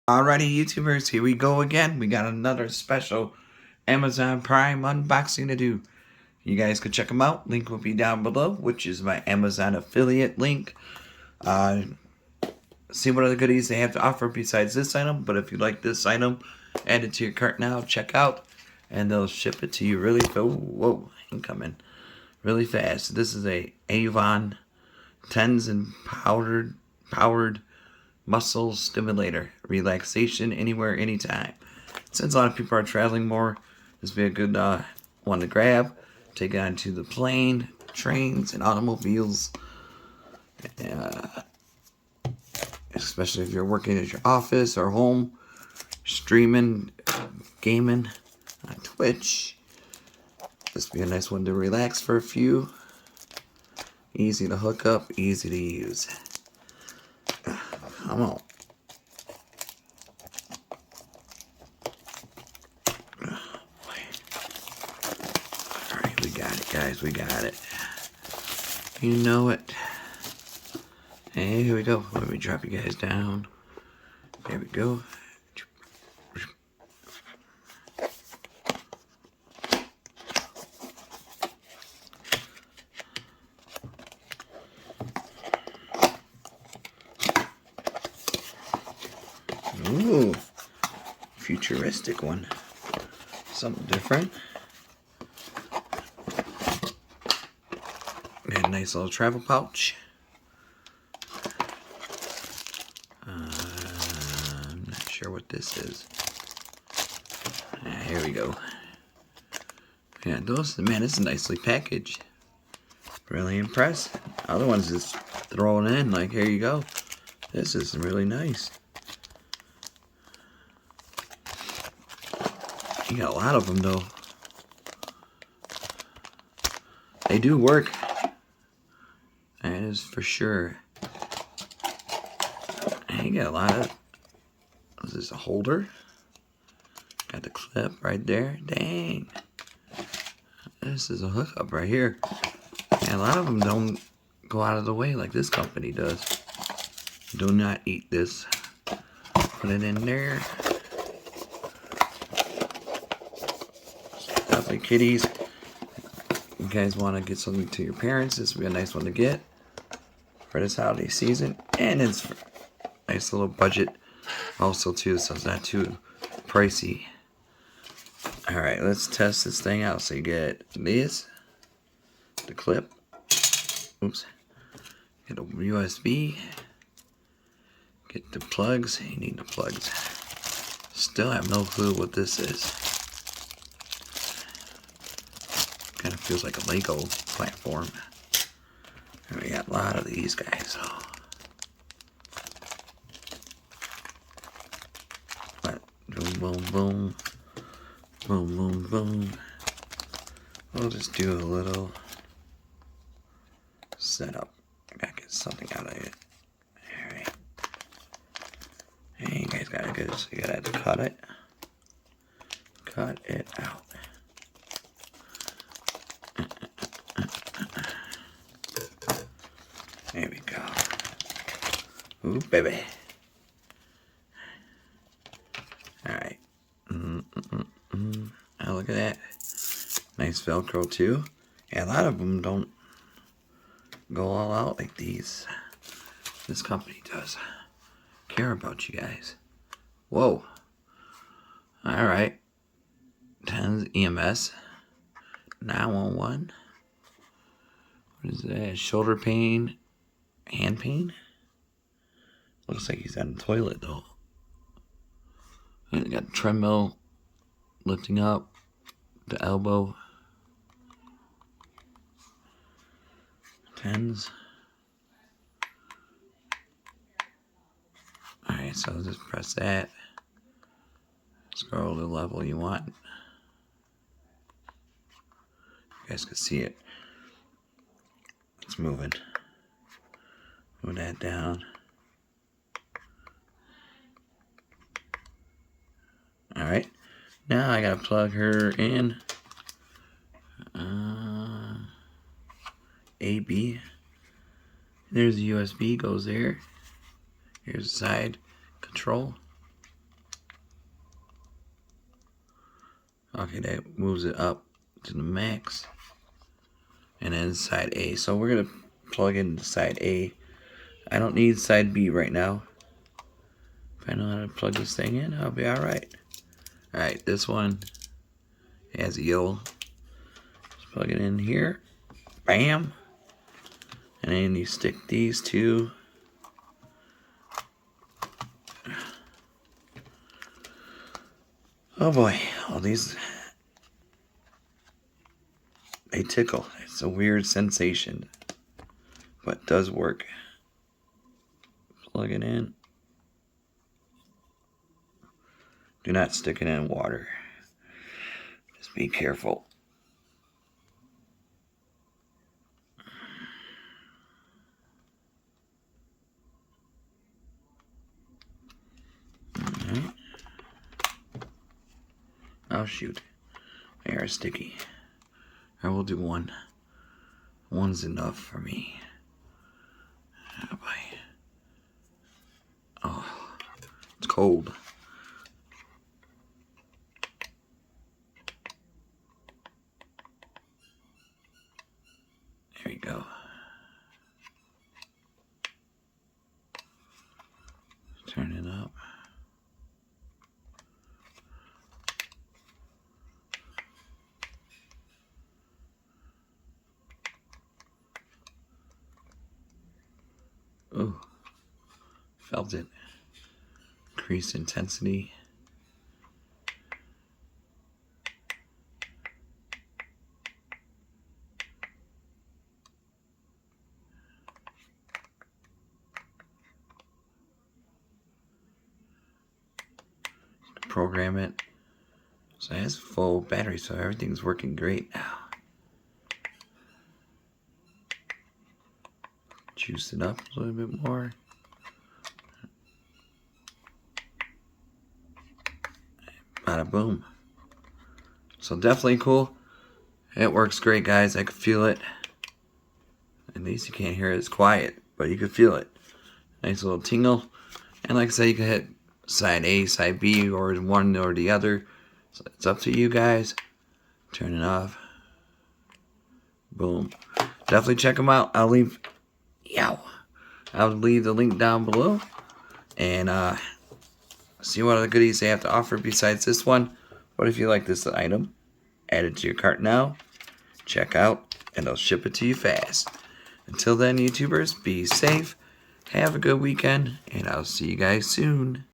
Alrighty, YouTubers, here we go again. We got another special Amazon Prime unboxing to do. You guys can check them out. Link will be down below, which is my Amazon affiliate link. See what other goodies they have to offer besides this item. But if you like this item, add it to your cart now. Check out, and they'll ship it to you really. Whoa, incoming really fast. This is a Auvon tens and powered muscle stimulator, relaxation anywhere, anytime. Since a lot of people are traveling more, this would be a good one to grab. Take it onto the plane, trains, and automobiles. Especially if you're working at your office or home, streaming, gaming on Twitch. This would be a nice one to relax for a few. Easy to hook up, easy to use. Come on. Alright, we got it, guys. We got it. You know it. Hey, here we go. Let me drop you guys down. There we go. Ooh, futuristic one. Something different. Got a nice little travel pouch. I'm not sure what this is. Here we go. Yeah, man, it's nicely packaged. Really impressed. Other ones just thrown in like, here you go. This is really nice. You got a lot of them though. They do work. That is for sure. And you got a lot of. Is this a holder? Got the clip right there. Dang. This is a hookup right here. And a lot of them don't go out of the way like this company does. Do not eat this. Put it in there. Stuffy kitties. You guys want to get something to your parents, this would be a nice one to get for this holiday season. And it's a nice little budget also too, so it's not too pricey. Alright, let's test this thing out. So you get this, the clip, oops, get a USB, get the plugs. You need the plugs. Still have no clue what this is. Kind of feels like a Lego platform. And we got a lot of these guys. But boom, boom, boom, boom, boom, boom. We'll just do a little setup. I gotta get something out of it. Alright. Hey, you guys gotta get this. You gotta have to cut it. Cut it out. There we go. Ooh, baby. Alright. Oh, look at that. Nice Velcro, too. Yeah, a lot of them don't go all out like these. This company does care about you guys. Whoa. Alright. 10 EMS. 911. What is that? Shoulder pain. Hand pain? Looks like he's on the toilet though. And got the treadmill lifting up the elbow. 10s. Alright, so just press that. Scroll to the level you want. You guys can see it. It's moving. Move that down. Alright. Now I gotta plug her in. AB. There's the USB, goes there. Here's the side control. Okay, that moves it up to the max. And then side A. So we're going to plug into side A. I don't need side B right now. If I know how to plug this thing in, I'll be alright. Alright, this one has a yellow. Just plug it in here. Bam! And then you stick these two. Oh boy, all these, they tickle. It's a weird sensation, but it does work. Plug it in. Do not stick it in water. Just be careful. Alright. Oh shoot. They are sticky. I will do one. One's enough for me. Oh boy. Oh, it's cold. There you go. Turn it up. Ooh, felt it. Increased intensity. Program it. So it has full battery, so everything's working great now. Juice it up a little bit more. Bada boom. So definitely cool. It works great, guys. I can feel it. At least you can't hear it. It's quiet, but you can feel it. Nice little tingle. And like I said, you can hit side A, side B, or one or the other. So it's up to you guys. Turn it off. Boom. Definitely check them out. I'll leave the link down below. And see what other goodies they have to offer besides this one. But if you like this item, add it to your cart now. Check out, and they'll ship it to you fast. Until then, YouTubers, be safe. Have a good weekend, and I'll see you guys soon.